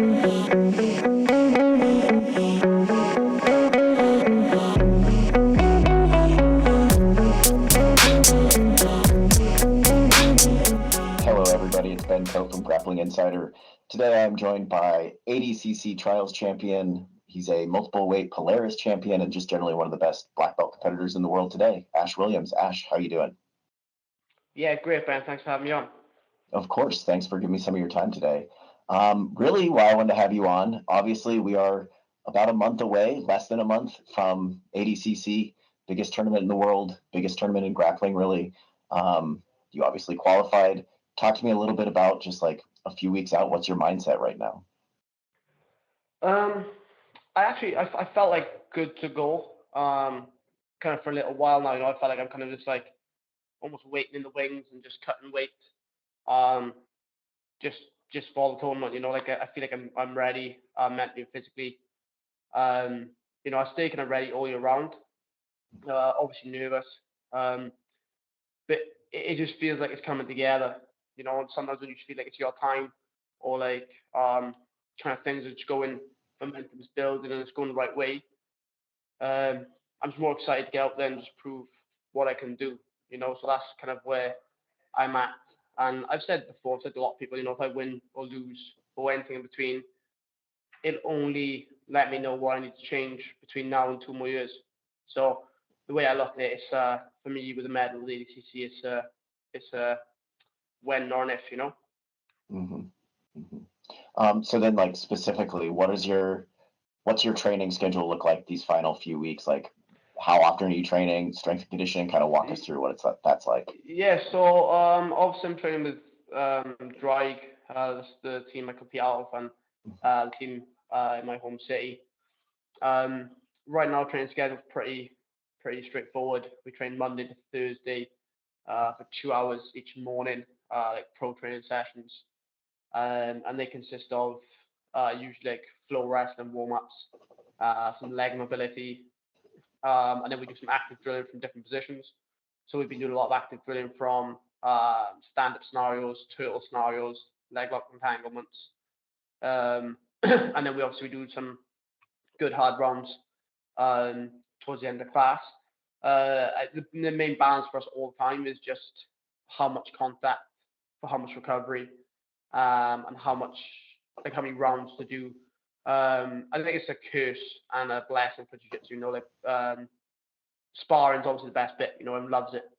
Hello, everybody. It's Ben Coe from Grappling Insider. Today, I'm joined by ADCC Trials champion. He's a multiple weight Polaris champion and just generally one of the best black belt competitors in the world today. Ash Williams. Ash, how are you doing? Yeah, great, Ben. Thanks for having me on. Of course. Thanks for giving me some of your time today. Really, why I wanted to have you on, obviously, we are about a month away, less than a month from ADCC, biggest tournament in the world, biggest tournament in grappling, really. You obviously qualified. Talk to me a little bit about just like a few weeks out. What's your mindset right now? I felt like good to go. Kind of for a little while now. I felt like I'm kind of just like almost waiting in the wings and just cutting weight. Um, just for the tournament. Like I feel like I'm ready, mentally and physically. I stay kind of ready all year round. Obviously nervous. But it just feels like it's coming together. And sometimes when you feel like it's your time, or like kind of things are just going, momentum's building and it's going the right way. I'm just more excited to get out there and just prove what I can do. So that's kind of where I'm at. And I've said before, I've said to a lot of people, if I win or lose or anything in between, it'll only let me know what I need to change between now and 2 more years. So the way I look at it is, for me, with a medal with ADCC, it's a when or an if, Mm-hmm. Mm-hmm. So then, like specifically, what's your training schedule look like these final few weeks? Like, how often are you training? Strength and conditioning? Kind of walk us through what that's like. Yeah. So obviously I'm training with Drag, that's the team I compete out of, and the team in my home city. Right now, training schedule is pretty straightforward. We train Monday to Thursday for 2 hours each morning, like pro training sessions, and they consist of usually like flow rest and warm ups, some leg mobility, and then we do some active drilling from different positions. So we've been doing a lot of active drilling from stand-up scenarios, turtle scenarios, leg lock entanglements, and then we do some good hard rounds towards the end of class. The main balance for us all the time is just how much contact for how much recovery, and how many rounds to do. I think it's a curse and a blessing for jiu-jitsu. Sparring is obviously the best bit. Everyone loves it.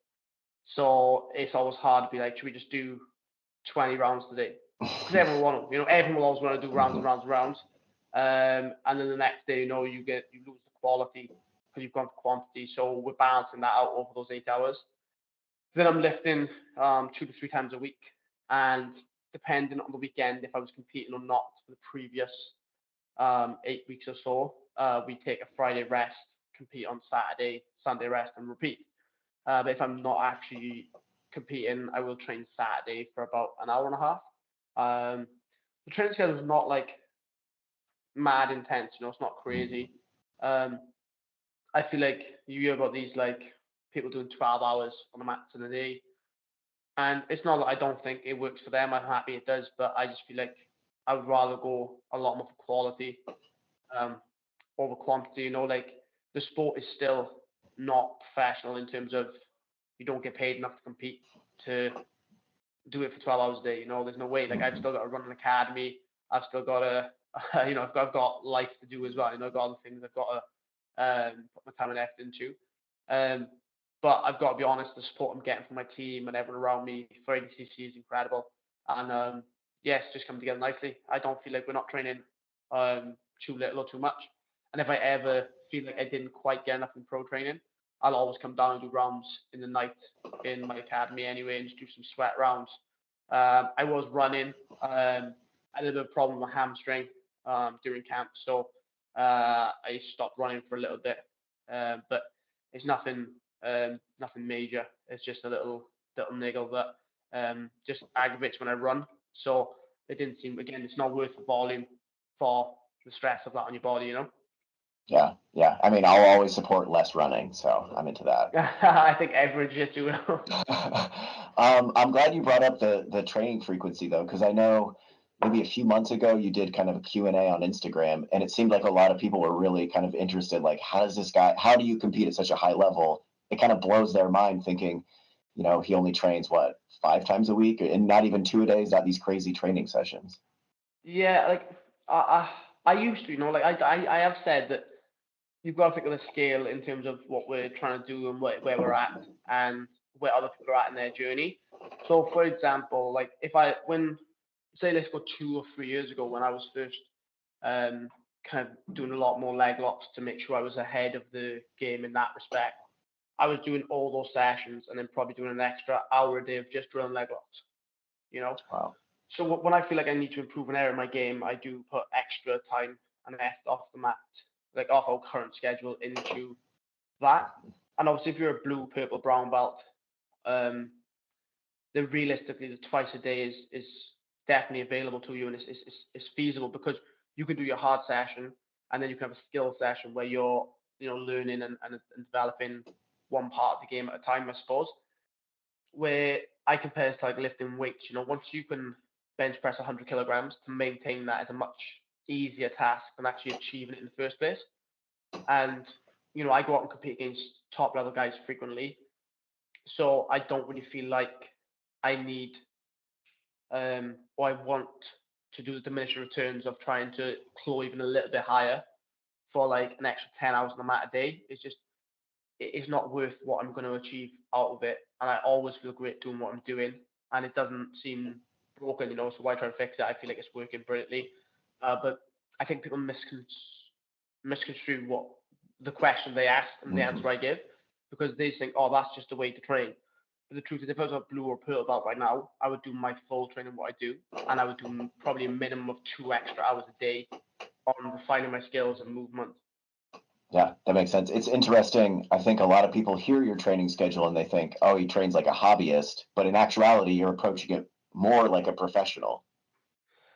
So it's always hard to be like, should we just do 20 rounds today? Because everyone will always want to do rounds and rounds and rounds. And then the next day, you lose the quality because you've gone for quantity. So we're balancing that out over those 8 hours. Then I'm lifting 2 to 3 times a week, and depending on the weekend, if I was competing or not for the previous 8 weeks or so, we take a Friday rest, compete on Saturday, Sunday rest, and repeat. But if I'm not actually competing, I will train Saturday for about an hour and a half. The training schedule is not like mad intense, it's not crazy. I feel like you hear about these like people doing 12 hours on the mats in a day, and it's not that I don't think it works for them. I'm happy it does, but I just feel like I would rather go a lot more for quality over quantity. Like the sport is still not professional in terms of you don't get paid enough to compete to do it for 12 hours a day. There's no way. Like I've still got to run an academy. I've still got to, I've got life to do as well. I've got other things I've got to put my time and effort into. But I've got to be honest, the support I'm getting from my team and everyone around me for ADCC is incredible. And yes, just come together nicely. I don't feel like we're not training too little or too much. And if I ever feel like I didn't quite get enough in pro training, I'll always come down and do rounds in the night in my academy anyway, and just do some sweat rounds. I was running. I had a bit of a problem with my hamstring during camp, so I stopped running for a little bit. But it's nothing major. It's just a little niggle that just aggravates when I run. So it didn't seem, again, it's not worth the volume for the stress of that on your body. Yeah. I mean, I'll always support less running, so I'm into that. I think every jiu-jitsu will. I'm glad you brought up the training frequency though, because I know, maybe a few months ago, you did kind of a Q&A on Instagram, and it seemed like a lot of people were really kind of interested, like, how do you compete at such a high level? It kind of blows their mind thinking, he only trains, what, 5 times a week, and not even 2 a day, not these crazy training sessions. Yeah, like I used to, like I have said that you've got to think of the scale in terms of what we're trying to do and where we're at and where other people are at in their journey. So, for example, like say let's go 2 or 3 years ago when I was first kind of doing a lot more leg locks to make sure I was ahead of the game in that respect. I was doing all those sessions and then probably doing an extra hour a day of just drilling leg locks, you know? Wow. So when I feel like I need to improve an area in my game, I do put extra time and effort off the mat, like off our current schedule into that. And obviously, if you're a blue, purple, brown belt, then realistically, the twice a day is definitely available to you and it's feasible because you can do your hard session and then you can have a skill session where you're learning and developing one part of the game at a time, I suppose. Where I compare it to like lifting weights, once you can bench press 100 kilograms, to maintain that is a much easier task than actually achieving it in the first place. And I go out and compete against top level guys frequently, so I don't really feel like I need or I want to do the diminishing returns of trying to claw even a little bit higher for like an extra 10 hours on the mat a day. It's not worth what I'm going to achieve out of it. And I always feel great doing what I'm doing. And it doesn't seem broken, so why try to fix it? I feel like it's working brilliantly. But I think people misconstrue what the question they ask and the answer I give because they think, oh, that's just a way to train. But the truth is, if I was a blue or purple belt right now, I would do my full training, what I do, and I would do probably a minimum of 2 extra hours a day on refining my skills and movement. Yeah, that makes sense. It's interesting. I think a lot of people hear your training schedule and they think, oh, he trains like a hobbyist, but in actuality, you're approaching it more like a professional.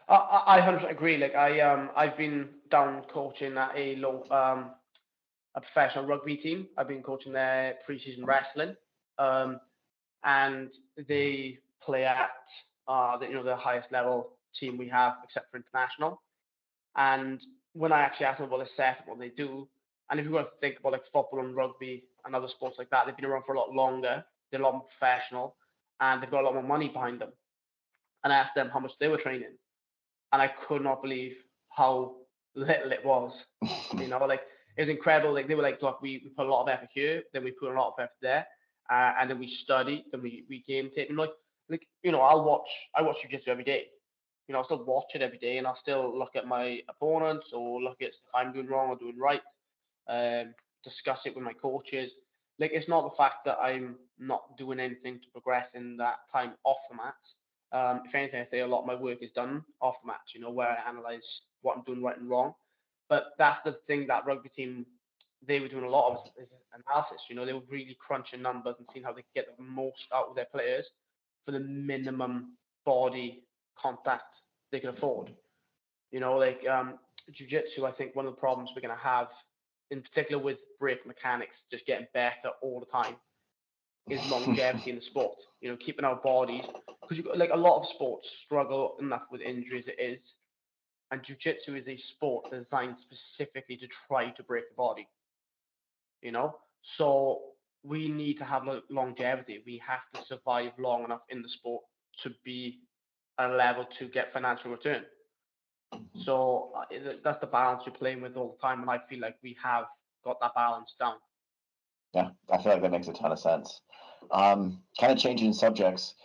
I 100% agree. Like I've been down coaching at a professional rugby team. I've been coaching their preseason wrestling, and they play at the highest level team we have, except for international. And when I actually ask them about the set, what they do, and if you want to think about like football and rugby and other sports like that, they've been around for a lot longer. They're a lot more professional, and they've got a lot more money behind them. And I asked them how much they were training, and I could not believe how little it was. Like it was incredible. Like they were like, look, we put a lot of effort here, then we put a lot of effort there, and then we study, then we game tape. And I watch jiu-jitsu every day. I still watch it every day, and I'll still look at my opponents or look at if I'm doing wrong or doing right. Discuss it with my coaches. Like it's not the fact that I'm not doing anything to progress in that time off the mat. If anything, I say a lot of my work is done off the mat, where I analyze what I'm doing right and wrong. But that's the thing that rugby team, they were doing a lot of is analysis. They were really crunching numbers and seeing how they get the most out of their players for the minimum body contact they can afford. Like jiu-jitsu, I think one of the problems we're going to have, in particular with break mechanics, just getting better all the time, is longevity in the sport. Keeping our bodies, because like a lot of sports struggle enough with injuries it is, and jiu-jitsu is a sport designed specifically to try to break the body. So we need to have longevity. We have to survive long enough in the sport to be at a level to get financial return. So that's the balance you're playing with all the time, and I feel like we have got that balance down. Yeah, I feel like that makes a ton of sense. Kind of changing subjects,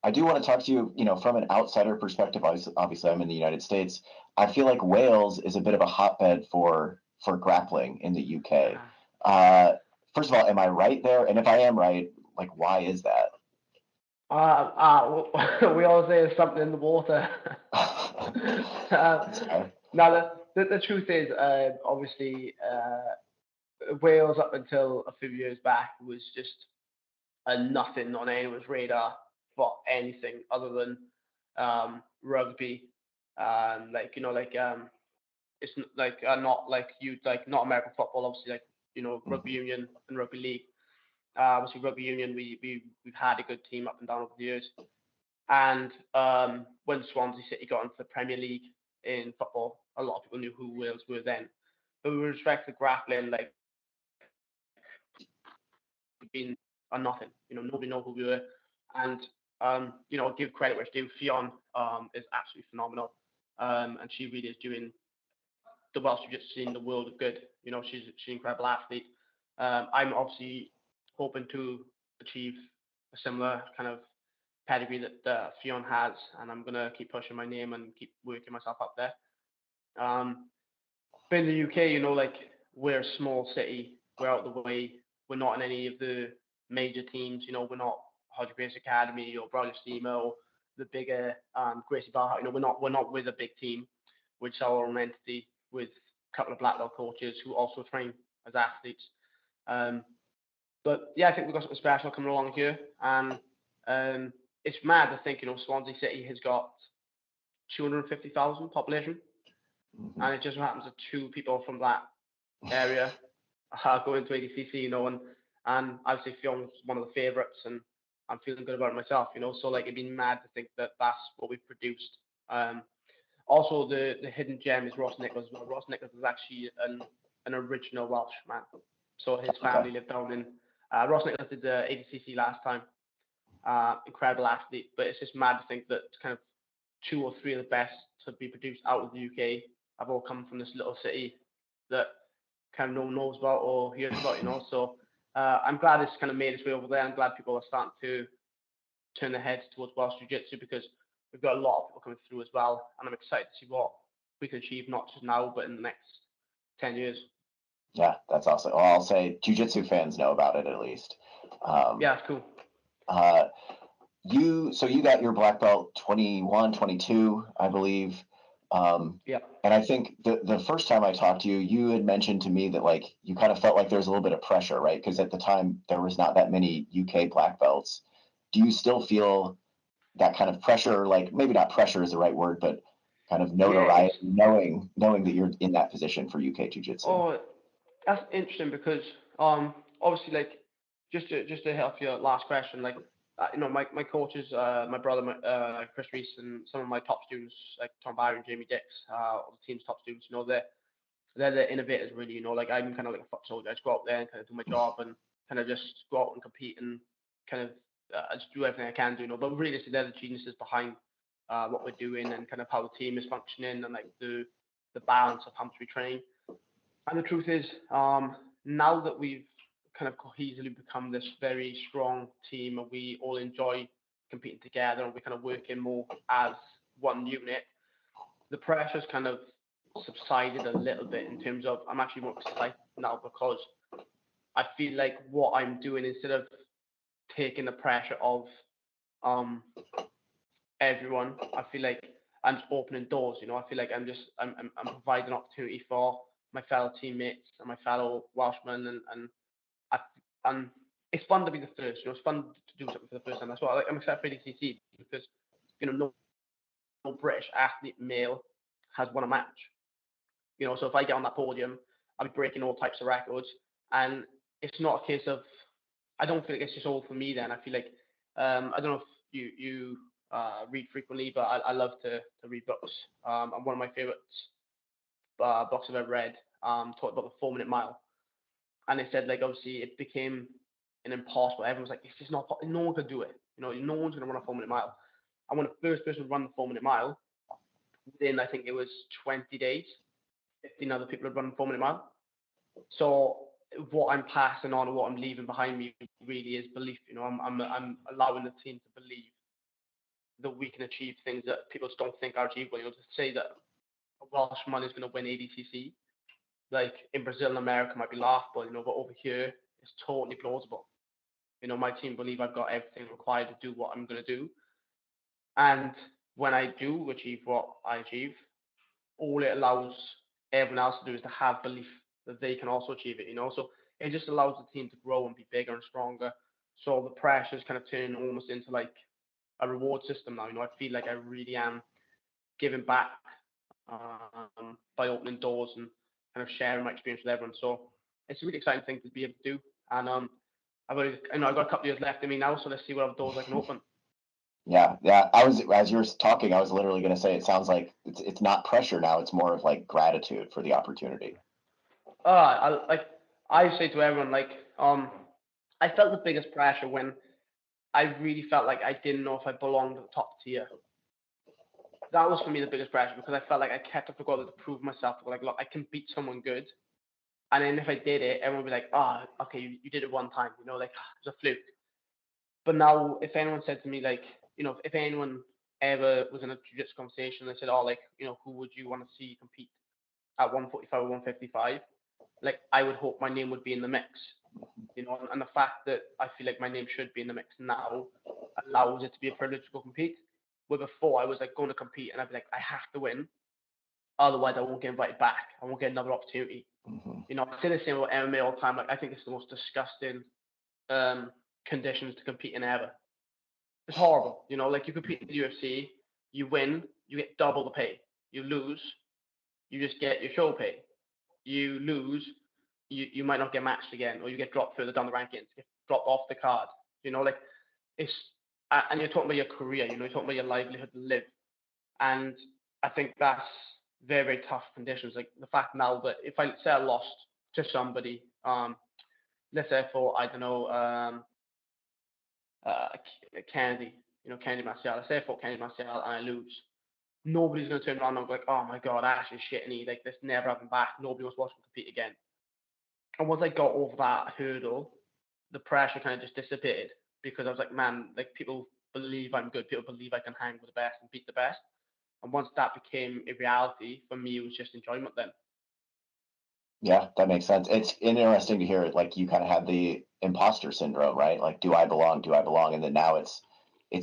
I do want to talk to you, from an outsider perspective. Obviously, I'm in the United States. I feel like Wales is a bit of a hotbed for grappling in the UK. First of all, am I right there? And if I am right, like, why is that? We always say there's something in the water. Now, the truth is, obviously, Wales up until a few years back was just nothing on anyone's radar for anything other than rugby. It's like not like not American football, obviously, like rugby union and rugby league. Obviously, rugby union, we've had a good team up and down over the years. And when Swansea City got into the Premier League in football, a lot of people knew who Wales were then. But with respect to grappling, like we've been on nothing. Nobody know who we were. And give credit where it's due. Fionn is absolutely phenomenal. And she really is doing the Welsh jiu-jitsu scene, the world of good. She's an incredible athlete. I'm obviously hoping to achieve a similar kind of pedigree that Fionn has, and I'm gonna keep pushing my name and keep working myself up there. But in the UK, like we're a small city, we're out of the way, we're not in any of the major teams. We're not Hodge Grace Academy or Bradley Steamer or the bigger Gracie Barr. We're not with a big team, which is our own entity with a couple of black belt coaches who also train as athletes. But yeah, I think we've got something special coming along here, and it's mad to think, Swansea City has got 250,000 population, and it just happens that two people from that area are going to ADCC, and I would say Fionn's one of the favourites, and I'm feeling good about it myself, so like it'd be mad to think that that's what we've produced. Also, the hidden gem is Ross Nicholas. Well, Ross Nicholas is actually an original Welsh man, so his family lived down in. Ross Nicholas did the ADCC last time. Incredible athlete, but it's just mad to think that kind of 2 or 3 of the best to be produced out of the UK have all come from this little city that kind of no one knows about or hears about, So I'm glad it's kind of made its way over there. I'm glad people are starting to turn their heads towards Welsh Jiu-Jitsu because we've got a lot of people coming through as well, and I'm excited to see what we can achieve, not just now, but in the next 10 years. Yeah, that's awesome. Well, I'll say jiu-jitsu fans know about it at least. Yeah, it's cool. You got your black belt 21, 22, I believe. Yeah. And I think the first time I talked to you, you had mentioned to me that like you kind of felt like there was a little bit of pressure, right? Because at the time there was not that many UK black belts. Do you still feel that kind of pressure? Like maybe not pressure is the right word, but kind of notoriety, knowing that you're in that position for UK Jiu-Jitsu. Oh, that's interesting because obviously like just to help your last question, like my coaches, my brother, Chris Reese, and some of my top students like Tom Byron, Jamie Dix, all the team's top students, they're the innovators really. Like I'm kind of like a foot soldier. I just go out there and kind of do my job and kind of just go out and compete and kind of just do everything I can do. But really, they're the geniuses behind what we're doing and kind of how the team is functioning and like the balance of how much we train. And the truth is, now that we've kind of cohesively become this very strong team and we all enjoy competing together and we kind of working more as one unit, the pressure's kind of subsided a little bit in terms of I'm actually more excited now because I feel like what I'm doing, instead of taking the pressure of everyone, I feel like I'm just opening doors. I feel like I'm providing opportunity for my fellow teammates and my fellow Welshmen, and it's fun to be the first. It's fun to do something for the first time. That's why I'm excited for ADCC because no British athlete male has won a match. So if I get on that podium, I'll be breaking all types of records, and it's not a case of I don't feel like it's just all for me. Then I feel like I don't know if you read frequently, but I love to read books. And one of my favorites books I've ever read talked about the 4-minute mile, and they said like obviously it became an impossible. Everyone's like, it's just not. No one could do it. No one's gonna run a 4-minute mile. And when the first person run the 4-minute mile, within I think it was 20 days, 15 other people had run the 4-minute mile. So what I'm passing on and what I'm leaving behind me really is belief. I'm allowing the team to believe that we can achieve things that people just don't think are achievable. To say that a Welshman is going to win ADCC, like in Brazil and America, might be laughable, but over here it's totally plausible. My team believe I've got everything required to do what I'm going to do, and when I do achieve what I achieve, all it allows everyone else to do is to have belief that they can also achieve it. So it just allows the team to grow and be bigger and stronger. So the pressure is kind of turning almost into like a reward system now. I feel like I really am giving back by opening doors and kind of sharing my experience with everyone. So it's a really exciting thing to be able to do. And I've got a couple of years left in me now, so let's see what other doors I can open. Yeah, yeah. As you were talking, I was literally going to say, it sounds like it's not pressure now. It's more of like gratitude for the opportunity. I say to everyone, I felt the biggest pressure when I really felt like I didn't know if I belonged at the top tier. That was for me the biggest pressure because I felt like I kept up to go to prove myself. Like, look, I can beat someone good, and then if I did it, everyone would be like, "Ah, oh, okay, you did it one time," like it's a fluke. But now, if anyone said to me, like, if anyone ever was in a jiu-jitsu conversation, they said, "Oh, like, who would you want to see compete at 145 or 155?" Like, I would hope my name would be in the mix, and the fact that I feel like my name should be in the mix now allows it to be a privilege to go compete. Where before I was like going to compete and I'd be like, I have to win, otherwise I won't get invited back. I won't get another opportunity. I say the same about MMA all the time. Like, I think it's the most disgusting conditions to compete in ever. It's horrible. Like, you compete in the UFC, you win, you get double the pay. You lose, you just get your show pay. You lose, you might not get matched again, or you get dropped further down the rankings, get dropped off the card. Like, it's and you're talking about your career. You're talking about your livelihood to live, and I think that's very, very tough conditions. Like, the fact now that if I say I lost to somebody, let's say for, I don't know, uh, Kennedy, Kennedy Martial. I say I fought Kennedy Martial and I lose. Nobody's going to turn around and go like, oh my God, Ash is shit and he, like, this never happened back. Nobody wants to watch him compete again. And once I got over that hurdle, the pressure kind of just dissipated because I was like, man, like, people believe I'm good. People believe I can hang with the best and beat the best. And once that became a reality, for me, it was just enjoyment then. Yeah, that makes sense. It's interesting to hear, like, you kind of have the imposter syndrome, right? Like, do I belong? Do I belong? And then now it's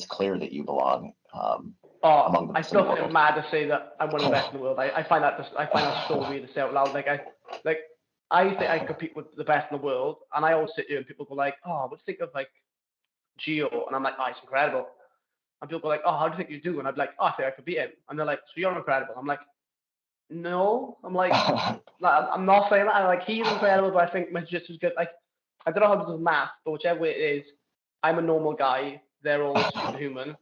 clear that you belong among the I best in the still think I'm world. mad to say that I'm one of the best in the world. I find that so weird to say out loud. Like I think I compete with the best in the world, and I always sit here and people go like, "Oh, what do you think of like Gio?" And I'm like, "Oh, he's incredible." And people go like, "Oh, how do you think you do?" And I'd be like, "Oh, I think I could beat him." And they're like, "So you're incredible?" I'm like, "No." I'm like, I'm not saying that. I'm like, he's incredible, but I think my jiu-jitsu is good. Like, I don't know how to do math, but whichever way it is, I'm a normal guy. They're all superhuman,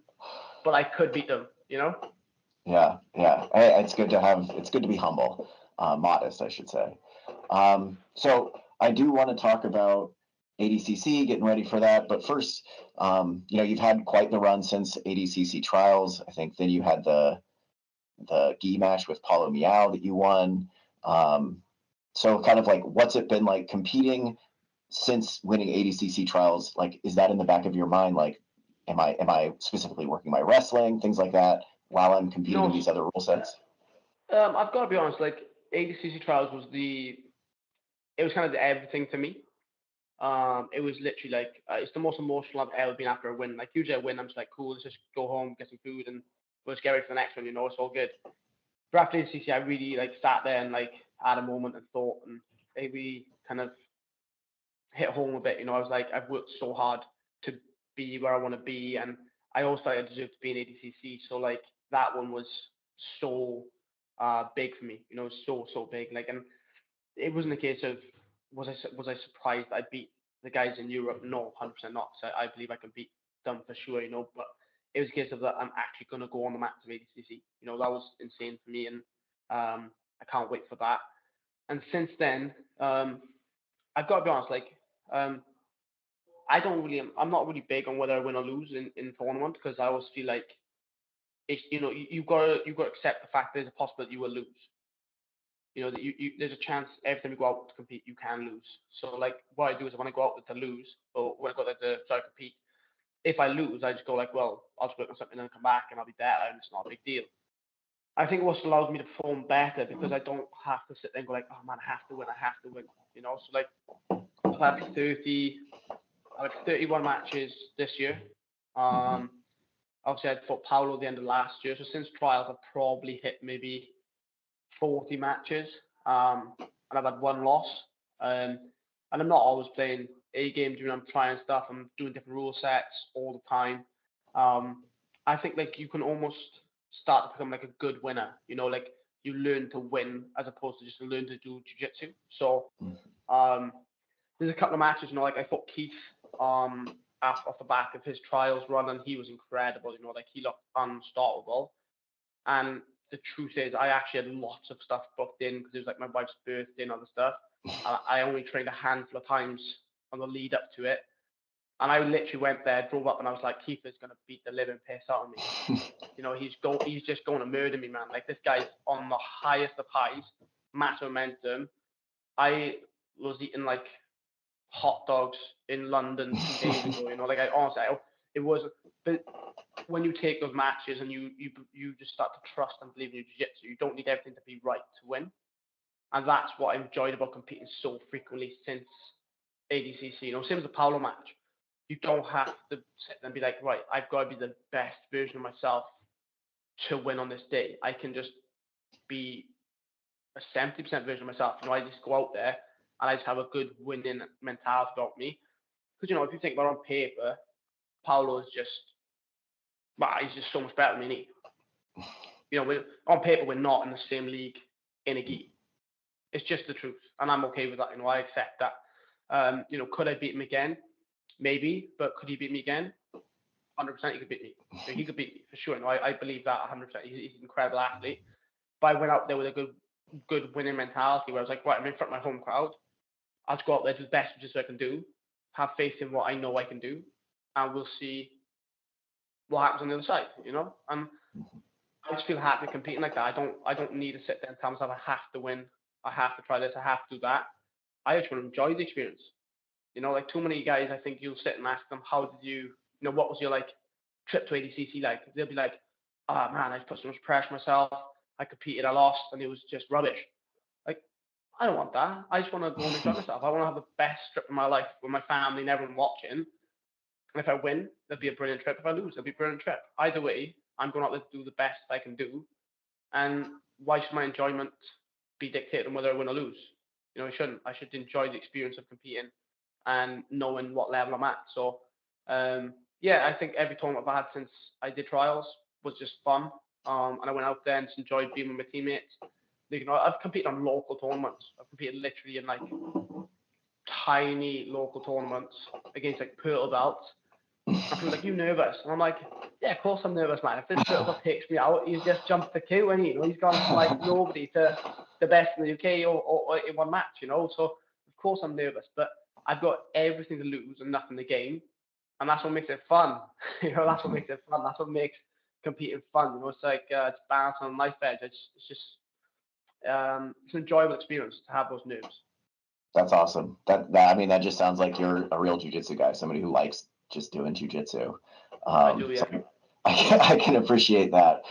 but I could beat them. Yeah, yeah. It's good to be humble, modest, I should say. So I do want to talk about ADCC, getting ready for that. But first, you've had quite the run since ADCC Trials. I think then you had the gi match with Paulo Miao that you won. So kind of like, what's it been like competing since winning ADCC Trials? Like, is that in the back of your mind? Like, am I specifically working my wrestling, things like that, while I'm competing in No, these other rule sets? I've got to be honest. Like, ADCC trials it was kind of the everything to me. It was literally like it's the most emotional I've ever been after a win. Like, usually I win, I'm just like, cool, let's just go home, get some food, and we'll just get ready for the next one. It's all good. But after ADCC, I really like sat there and like had a moment and thought, and maybe kind of hit home a bit. I was like, I've worked so hard to be where I want to be, and I also thought I deserved to be in ADCC. So like that one was so big for me. So big. Like, and it wasn't a case of was I surprised I beat the guys in Europe? No, 100% not. So I believe I can beat them for sure. But it was a case of that I'm actually going to go on the mats of ADCC. That was insane for me, and I can't wait for that. And since then, I've got to be honest. Like, um, I'm not really big on whether I win or lose in tournament because I always feel like it's you got to accept the fact there's a possibility you will lose. That there's a chance every time you go out to compete you can lose. So like what I do is when I go out to lose or when I go out to try to compete, if I lose, I just go like, well, I'll just work on something and then come back and I'll be better and it's not a big deal. I think what allows me to perform better because I don't have to sit there and go like, oh man, I have to win, I have to win. So like I've had 31 matches this year. Obviously, I fought Paulo at the end of last year. So since trials, I've probably hit maybe 40 matches. And I've had one loss. Um, and I'm not always playing A games. I'm trying stuff. I'm doing different rule sets all the time. I think like you can almost start to become like a good winner. Like you learn to win as opposed to just learn to do jiu-jitsu. So there's a couple of matches. Like I fought Keith off the back of his trials run, and he was incredible. You know, like he looked unstoppable. And the truth is, I actually had lots of stuff booked in because it was like my wife's birthday and other stuff. I only trained a handful of times on the lead up to it. And I literally went there, drove up, and I was like, Keith is going to beat the living piss out of me. You know, he's just going to murder me, man. Like, this guy's on the highest of highs, massive momentum. I was eating, like, hot dogs in London 2 days ago, you know, like, it was, but when you take those matches and you just start to trust and believe in your jiu-jitsu, you don't need everything to be right to win. And that's what I enjoyed about competing so frequently since ADCC. You know, same as the Paolo match. You don't have to sit and be like, right, I've got to be the best version of myself to win on this day. I can just be a 70% version of myself. You know, I just go out there and I just have a good winning mentality about me. Because, you know, if you think about it on paper, Paolo is just, well, he's just so much better than me. You know, on paper, we're not in the same league in a gi. It's just the truth. And I'm okay with that. You know, I accept that. You know, could I beat him again? Maybe, but could he beat me again? 100% he could beat me. So he could beat me for sure. No, I believe that 100%. He's an incredible athlete. But I went out there with a good winning mentality where I was like, right, I'm in front of my home crowd. I'll just go out there, do the best just so I can do, have faith in what I know I can do, and we'll see what happens on the other side, you know? And I just feel happy competing like that. I don't need to sit there and tell myself I have to win, I have to try this, I have to do that. I just want to enjoy the experience. You know, like too many guys, I think you'll sit and ask them, how did you know, what was your like trip to ADCC like? They'll be like, oh man, I put so much pressure on myself. I competed, I lost, and it was just rubbish. Like, I don't want that. I just want to go and enjoy myself. I want to have the best trip of my life with my family and everyone watching. And if I win, it'll be a brilliant trip. If I lose, it'll be a brilliant trip. Either way, I'm going out there to do the best I can do. And why should my enjoyment be dictated on whether I win or lose? You know, I shouldn't. I should enjoy the experience of competing and knowing what level I'm at. So, yeah, I think every tournament I've had since I did trials was just fun. And I went out there and just enjoyed being with my teammates. You know, I've competed on local tournaments. I've competed literally in like tiny local tournaments against like purple belts. And people are like, you nervous? And I'm like, yeah, of course I'm nervous, man. If this purple belt takes me out, he's just jumped the queue, and you know, he's gone from like nobody to the best in the UK or in one match, you know. So of course I'm nervous, but I've got everything to lose and nothing to gain. And that's what makes it fun. You know, that's what makes it fun. That's what makes competing fun. You know, it's like it's balance on a knife edge. It's just it's an enjoyable experience to have those nerves. That's awesome. I mean, that just sounds like you're a real jiu-jitsu guy, somebody who likes just doing jiu-jitsu. I do, yeah. So I can appreciate that.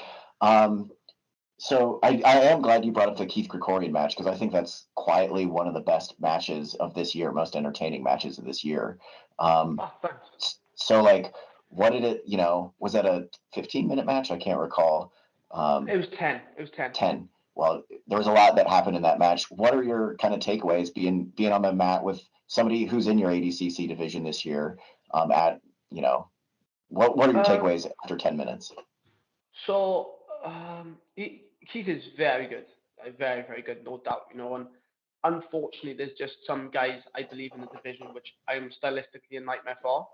So I am glad you brought up the Keith Krikorian match, because I think that's quietly one of the best matches of this year, most entertaining matches of this year. Thanks. So like, what did it, you know, was that a 15-minute match? I can't recall. It was 10. It was 10. 10. Well, there was a lot that happened in that match. What are your kind of takeaways being on the mat with somebody who's in your ADCC division this year? At, you know, what are your takeaways after 10 minutes? So Keith is very good, very, very good, no doubt. You know, and unfortunately, there's just some guys I believe in the division which I am stylistically a nightmare for,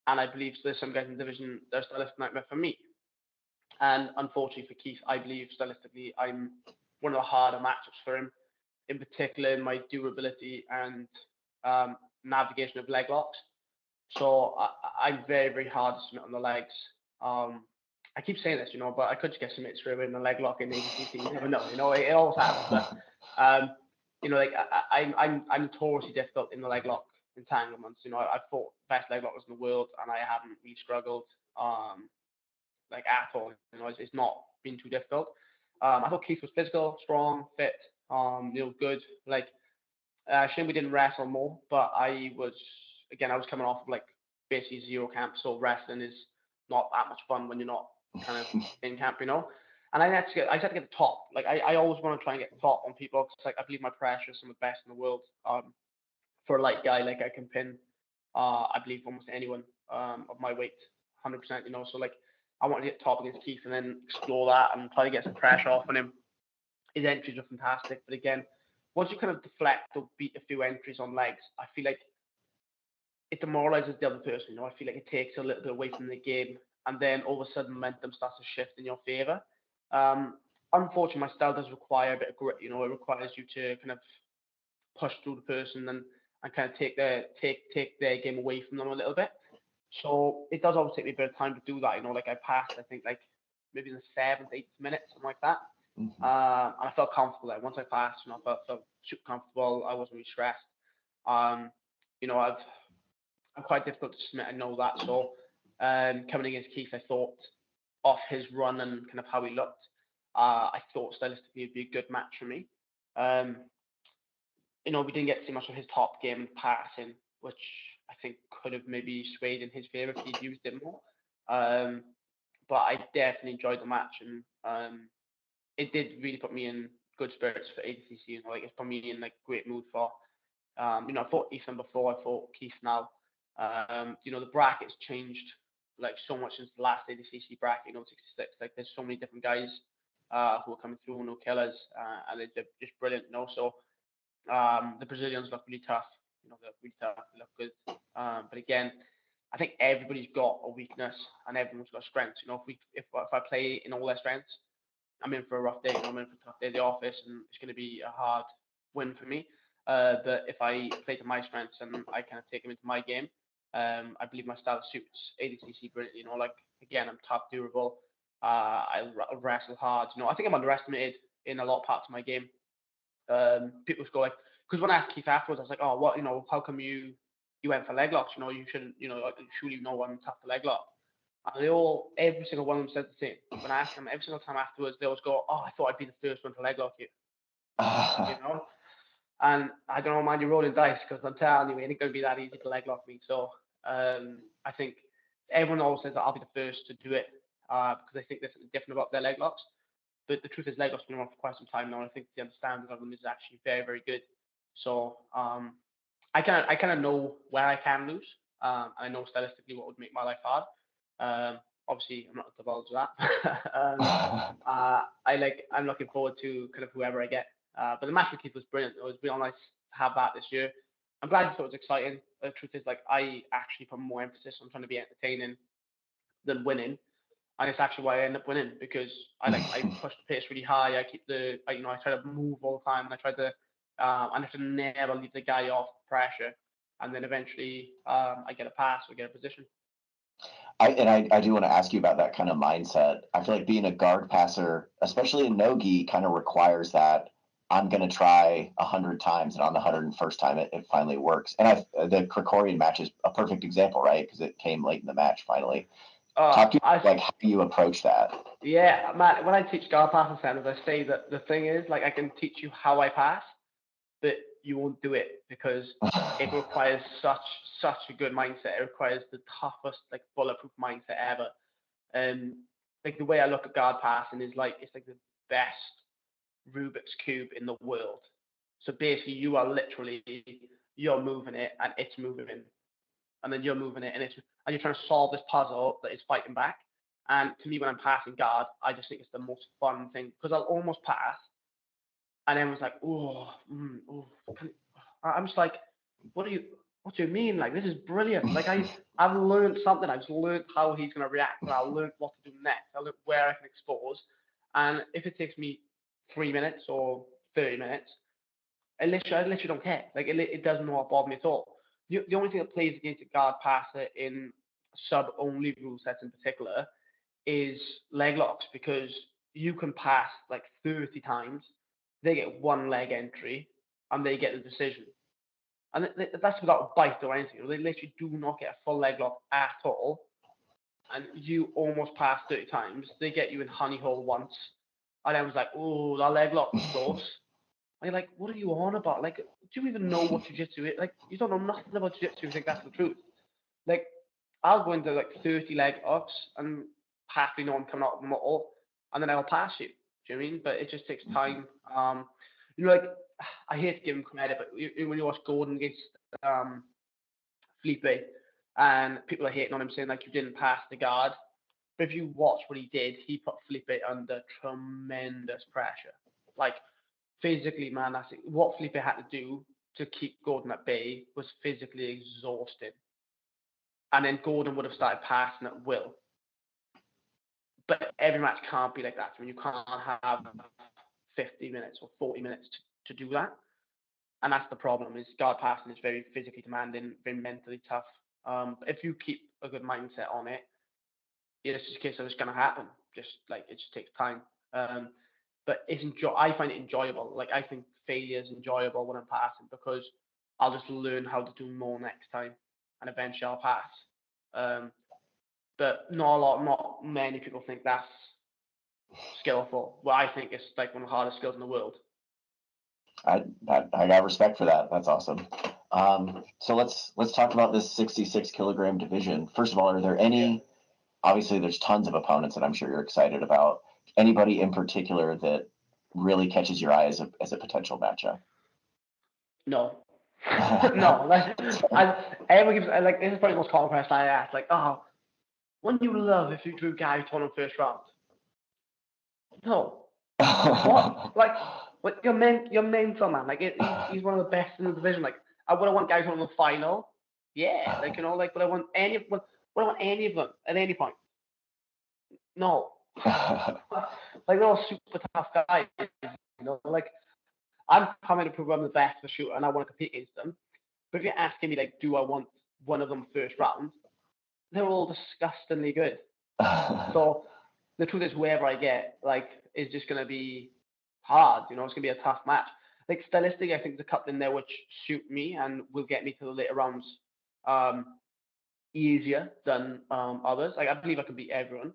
and I believe there's some guys in the division that are stylistic nightmare for me. And unfortunately for Keith, I believe stylistically I'm one of the harder matchups for him, in particular in my durability and navigation of leg locks. So I'm very, very hard to submit on the legs. I keep saying this, you know, but I could just get submitted straight away in the leg lock in ADCC. You never know, you know, it always happens. But you know, like I'm notoriously difficult in the leg lock entanglements. You know, I've fought best leg lockers in the world, and I haven't really struggled like at all. You know, it's not been too difficult. I thought Keith was physical, strong, fit, you know, good. Like, shame we didn't wrestle more, but I was coming off of like basically zero camp, so wrestling is not that much fun when you're not kind of in camp, you know. And I had to get the top. Like I always want to try and get the top on people, because like I believe my pressure is some of the best in the world. For a light guy, like I can pin, I believe almost anyone of my weight, 100%. You know, so like I want to get top against Keith and then explore that and try to get some pressure off on him. His entries are fantastic, but again, once you kind of deflect or beat a few entries on legs, I feel like it demoralizes the other person. You know, I feel like it takes a little bit away from the game, and then all of a sudden momentum starts to shift in your favor. Unfortunately, my style does require a bit of grit. You know, it requires you to kind of push through the person and kind of take their game away from them a little bit. So it does always take me a bit of time to do that. You know, like I passed, I think like maybe in the 7th, 8th minute, something like that. Mm-hmm. And I felt comfortable there. Once I passed, you know, I felt super comfortable. I wasn't really stressed. You know, I'm quite difficult to submit. I know that. So coming against Keith, I thought off his run and kind of how he looked, I thought stylistically it'd be a good match for me. You know, we didn't get to see much of his top game and passing, which I think could have maybe swayed in his favour if he'd used it more. But I definitely enjoyed the match, and it did really put me in good spirits for ADCC. You know, like it put me in like great mood for. You know, I fought Ethan before, I fought Keith now. You know, the bracket's changed like so much since the last ADCC bracket. You know, 66. Like there's so many different guys who are coming through, no killers, and they're just brilliant. You know, so. The Brazilians look really tough. You know, they look really tough. They look good. But again, I think everybody's got a weakness and everyone's got strengths. You know, if I play in all their strengths, I'm in for a rough day. You know, I'm in for a tough day at the office, and it's going to be a hard win for me. But if I play to my strengths and I kind of take them into my game, I believe my style suits ADCC brilliantly. You know, like again, I'm tough, durable. I wrestle hard. You know, I think I'm underestimated in a lot of parts of my game. People go like, because when I asked Keith afterwards, I was like, oh, what, you know, how come you went for leg locks? You know, you shouldn't, you know, like, surely you know I'm tough for leg lock. And every single one of them said the same. When I asked them every single time afterwards, they always go, oh, I thought I'd be the first one to leg lock you. You know, and I don't know, mind you rolling dice because I'm telling you, it ain't going to be that easy to leg lock me. So I think everyone always says that I'll be the first to do it because they think there's something different about their leg locks. But the truth is, leg locks have been around for quite some time now, and I think the understanding of them is actually very, very good. So I kind of know where I can lose. I know stylistically what would make my life hard. Obviously, I'm not going to divulge that. I'm looking forward to kind of whoever I get. But the match with Keith was brilliant. It was real nice to have that this year. I'm glad you thought it was exciting. The truth is, like, I actually put more emphasis on trying to be entertaining than winning. And it's actually why I end up winning because I push the pace really high. I try to move all the time, and I try to and I have to never leave the guy off pressure. And then eventually I get a pass or get a position. I do want to ask you about that kind of mindset. I feel like being a guard passer, especially in no-gi, kind of requires that I'm going to try 100 times, and on the 101st time, it finally works. And the Krikorian match is a perfect example, right? Because it came late in the match finally. Talk to me like how you approach that. Yeah, Matt, when I teach guard passing centers, I say that the thing is, like, I can teach you how I pass, but you won't do it because it requires such a good mindset. It requires the toughest, like, bulletproof mindset ever. Like the way I look at guard passing is like it's like the best Rubik's cube in the world. So basically, you're moving it and it's moving, and then you're moving it and you're trying to solve this puzzle that is fighting back. And to me, when I'm passing guard, I just think it's the most fun thing because I'll almost pass, and everyone's like, I'm just like, what do you mean? Like, this is brilliant. Like, I've learned something. I've learned how he's going to react, and I've learned what to do next. I learned where I can expose. And if it takes me 3 minutes or 30 minutes, I literally don't care. Like, it does not bother me at all. The only thing that plays against a guard passer in sub-only rule sets in particular is leg locks because you can pass like 30 times, they get one leg entry, and they get the decision. And that's without a bite or anything. They literally do not get a full leg lock at all. And you almost pass 30 times. They get you in honey hole once. And I was like, oh, that leg lock was close. And you're like, what are you on about? Like, do you even know what jiu-jitsu is? Like, you don't know nothing about jiu-jitsu. You think that's the truth. Like, I'll go into like 30 leg ups and happily know I'm coming out of them all. And then I'll pass you. Do you know what I mean? But it just takes time. You know, like, I hate to give him credit, but when you watch Gordon against Felipe, and people are hating on him saying like you didn't pass the guard. But if you watch what he did, he put Felipe under tremendous pressure. Like physically, man, that's what Felipe had to do to keep Gordon at bay was physically exhausting. and then Gordon would have started passing at will. But every match can't be like that. I mean, you can't have 50 minutes or 40 minutes to do that. And that's the problem, is guard passing is very physically demanding, very mentally tough. But if you keep a good mindset on it, it's just a case of it's going to happen. Just like, it just takes time. But I find it enjoyable. Like, I think failure is enjoyable when I'm passing, because I'll just learn how to do more next time, and eventually I'll pass. But not many people think that's skillful. Well, I think it's like one of the hardest skills in the world. I got respect for that. That's awesome. So let's talk about this 66 kilogram division. First of all, are there any? Obviously, there's tons of opponents that I'm sure you're excited about. Anybody in particular that really catches your eye as a potential matchup? No. No. Like, everyone gives, like, this is probably the most common question I ask. Like, oh, wouldn't you love if you drew Gary Tonon first round? No. What? Like, your mental, man. Like, he's one of the best in the division. Like, would I want Gary Tonon in the final? Yeah. Like, like, would I want any of them at any point? No. Like, they're all super tough guys. Like, I'm coming to prove I'm the best for shooter, and I want to compete against them. But if you're asking me, like, do I want one of them first round? They're all disgustingly good. So the truth is, whoever I get, like, is just going to be hard. It's going to be a tough match. Like, stylistically, I think there's a couple in there which suit me and will get me to the later rounds easier than others. Like, I believe I can beat everyone.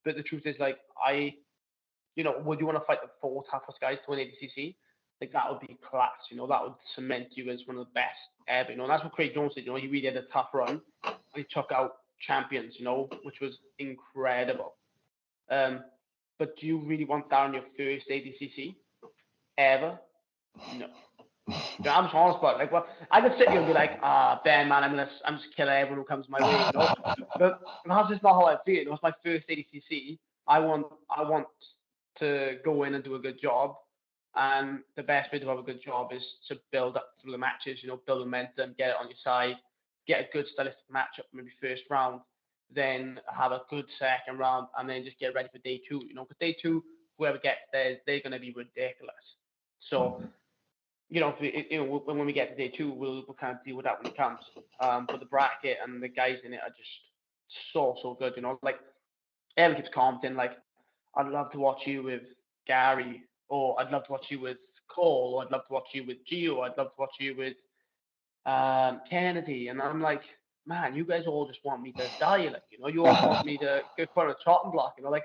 But the truth is, like, would you want to fight the 4 toughest guys to win ADCC? Like, that would be class. That would cement you as one of the best ever. And that's what Craig Jones did. He really had a tough run, and he took out champions. Which was incredible. But do you really want that on your first ADCC ever? No. I'm just honest about it. Like, well, I could sit here and be like, Ben, man, I'm just killing everyone who comes my way. But that's just not how I feel. It's my first ADCC. I want to go in and do a good job. And the best way to have a good job is to build up through the matches, build momentum, get it on your side, get a good stylistic matchup, maybe first round, then have a good second round, and then just get ready for day 2. Because day 2, whoever gets there, they're going to be ridiculous. So, when we get to day 2, we'll kind of deal with that when it comes. But the bracket and the guys in it are just so good. Like, everyone keeps commenting, like, I'd love to watch you with Gary, or I'd love to watch you with Cole, or I'd love to watch you with Gio, I'd love to watch you with Kennedy. And I'm like, man, you guys all just want me to die. Like, you all want me to go for a chopping block. Like,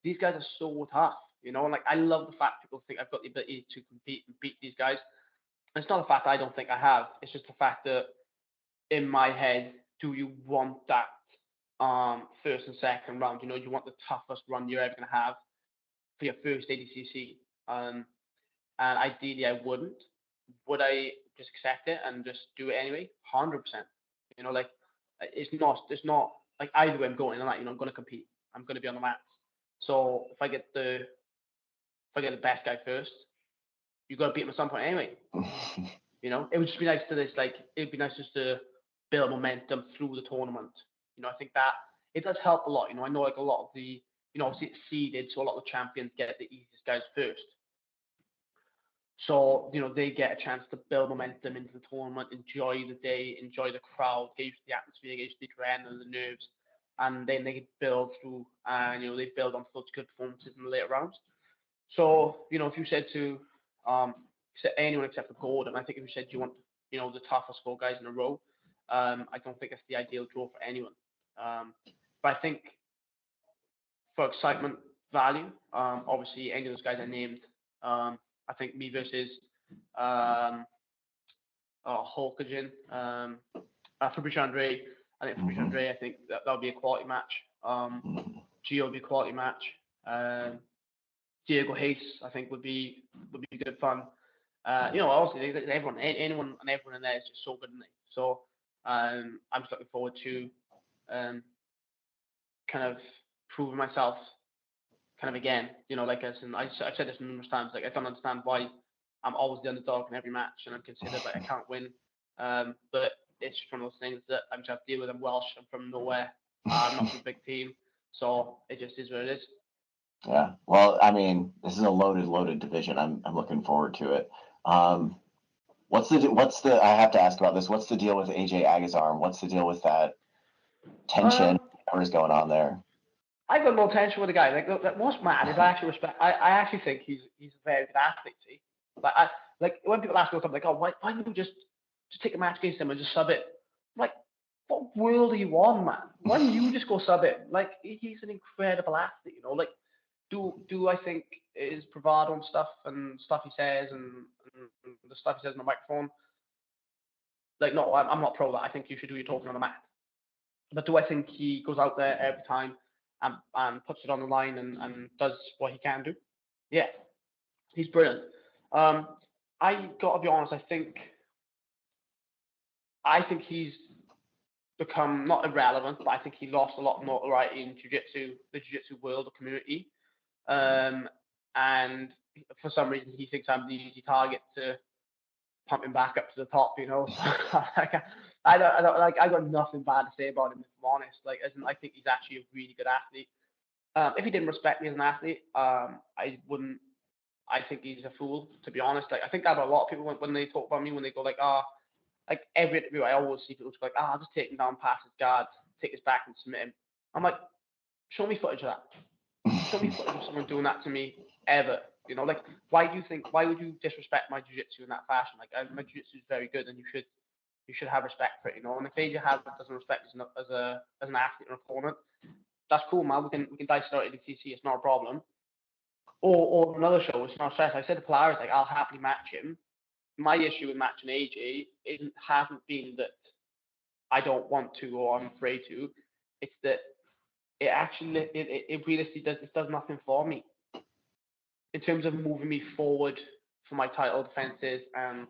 these guys are so tough. And like, I love the fact people think I've got the ability to compete and beat these guys. And it's not the fact I don't think I have. It's just the fact that in my head, do you want that first and second round? You want the toughest run you're ever going to have for your first ADCC. And ideally, I wouldn't. Would I just accept it and just do it anyway? 100%. Like, it's not like either way I'm going. I'm I'm going to compete. I'm going to be on the mats. So if I get the best guy first, you got to beat him at some point anyway. It would just be nice it'd be nice just to build momentum through the tournament. I think that it does help a lot. I know, like, a lot of the, obviously it's seeded, so a lot of the champions get the easiest guys first. So, they get a chance to build momentum into the tournament, enjoy the day, enjoy the crowd, get used to the atmosphere, get used to the adrenaline and the nerves, and then they build through, and, they build on such good performances in the later rounds. So, if you said to anyone except for Gordon, I think if you said you want, the toughest 4 guys in a row, I don't think it's the ideal draw for anyone. But I think for excitement value, obviously any of those guys I named, I think me versus Holkagen, Fabrice Andre. I think Fabrice Andre, I think that'll be a quality match. Gio will be a quality match. Diego Hayes, I think would be good fun. Obviously anyone and everyone in there is just so good, isn't they? So I'm just looking forward to kind of proving myself kind of again. Like I've said this numerous times. Like, I don't understand why I'm always the underdog in every match, and I'm considered like I can't win. But it's just one of those things that I'm just have to deal with. I'm Welsh. I'm from nowhere. I'm not from a big team, so it just is what it is. Yeah. Well, I mean, this is a loaded division. I'm looking forward to it. What's the I have to ask about this. What's the deal with AJ Agazarm? What's the deal with that tension? What is going on there? I got no tension with the guy. Like what's mad is I actually respect. I actually think he's a very good athlete. See, like when people ask me, I'm like, oh, why don't you just take a match against him and just sub it? I'm like, what world are you on, man? Why don't you just go sub it? Like he's an incredible athlete. You know, like do I think his bravado and stuff he says and the stuff he says on the microphone? Like, no, I'm not pro that. I think you should do your talking on the mat. But do I think he goes out there every time and puts it on the line and does what he can do? Yeah, he's brilliant. I got to be honest. I think he's become not irrelevant, but I think he lost a lot of notoriety in jiu-jitsu, the jiu-jitsu world or community. And for some reason, he thinks I'm the easy target to pump him back up to the top. You know, I don't like. I got nothing bad to say about him, if I'm honest. Like, I think he's actually a really good athlete. If he didn't respect me as an athlete, I wouldn't. I think he's a fool, to be honest. Like, I think that about a lot of people when they talk about me, when they go like, like every interview, I always see people go like, I'll just take him down past his guard, take his back and submit him. I'm like, show me footage of that. Show me footage of someone doing that to me ever. You know, like, why would you disrespect my jiu-jitsu in that fashion? Like, my jiu-jitsu is very good, and you should have respect for it. You know, and if AJ doesn't respect us as an athlete or opponent, that's cool, man. We can dice it out at ADCC. It's not a problem. Or another show, it's not stress. I said to Polaris, like, I'll happily match him. My issue with matching AJ hasn't been that I don't want to or I'm afraid to. It's that it actually it realistically does nothing for me in terms of moving me forward for my title defenses and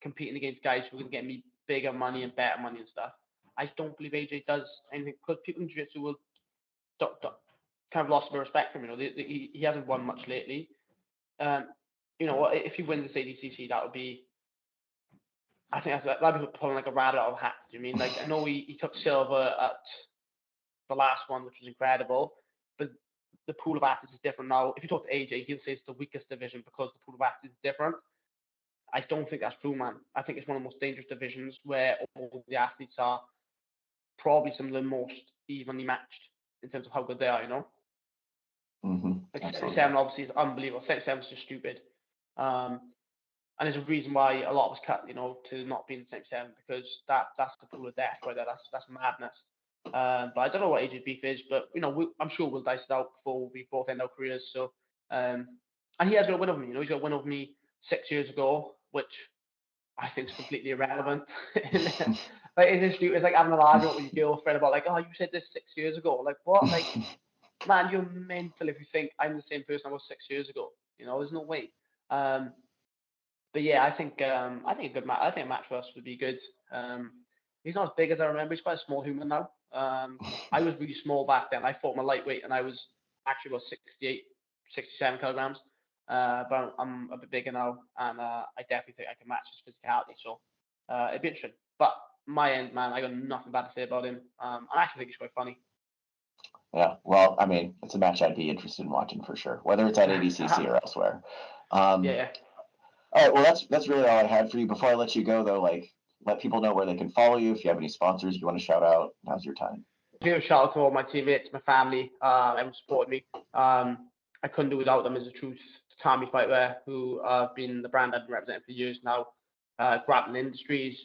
competing against guys who are going to get me bigger money and better money and stuff. I don't believe AJ does anything because people in jiu-jitsu will kind of lost my respect for him. You know, he hasn't won much lately. You know, if he wins this ADCC, that would be. I think that'd be pulling like a rabbit out of a hat. Do you mean like I know he took silver at the last one, which was incredible, but the pool of athletes is different now. If you talk to AJ, he'll say it's the weakest division because the pool of athletes is different. I don't think that's true, man. I think it's one of the most dangerous divisions where all the athletes are probably some of the most evenly matched in terms of how good they are, you know? Like 77 obviously is unbelievable. 77 is just stupid. And there's a reason why a lot of us cut, you know, to not being 77 because that's the pool of death right there. That's madness. But I don't know what AJ's beef is, but you know, I'm sure we'll dice it out before we both end our careers. So, and he has got a win over me. You know, he's got a win over me 6 years ago, which I think is completely irrelevant. Like, it's like having an argument with your girlfriend about like, oh, you said this 6 years ago. Like, what? Like, man, you're mental if you think I'm the same person I was 6 years ago. You know, there's no way. But yeah, I think a good match. I think a match for us would be good. He's not as big as I remember. He's quite a small human now. I was really small back then. I fought my lightweight, and I was actually about 68, 67 kilograms. But I'm a bit bigger now, and I definitely think I can match his physicality. So it'd be interesting. But my end, man, I got nothing bad to say about him. I actually think he's quite funny. Yeah, well, I mean, it's a match I'd be interested in watching for sure, whether it's at ADCC or elsewhere. Yeah. All right, well, that's really all I had for you. Before I let you go, though, like, let people know where they can follow you. If you have any sponsors you want to shout out, now's your time. Give a shout out to all my teammates, my family, everyone supported me. I couldn't do without them, is the truth. Tommy Fight there, who have been the brand I've been representing for years now. Grappling Industries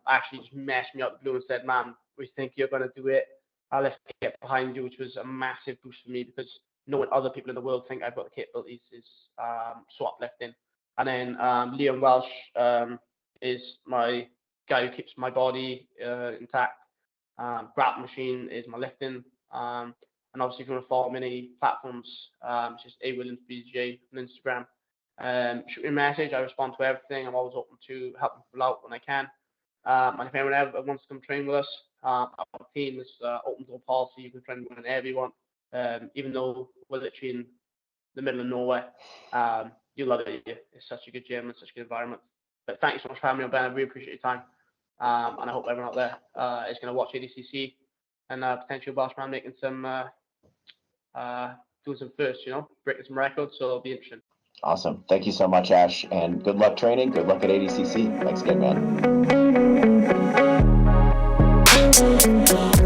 actually just messed me up the blue and said, man, we think you're going to do it. Let's get behind you, which was a massive boost for me because knowing other people in the world think I've got the capabilities is so uplifting. And then Liam Welsh is my guy who keeps my body intact. Grappling Machine is my lifting. And obviously, if you want to follow me on any platforms, it's just AWilliamsBJ on Instagram. Shoot me a message. I respond to everything. I'm always open to helping people out when I can. And if anyone ever wants to come train with us, our team is open door policy. You can train whenever you want. Even though we're literally in the middle of nowhere, you love it. It's such a good gym and such a good environment. But thanks so much for having me on, Ben. I really appreciate your time. And I hope everyone out there is going to watch ADCC and potential Welsh man making some doing some firsts, breaking some records. So it'll be interesting. Awesome. Thank you so much, Ash, and good luck training. Good luck at ADCC. Thanks again, man.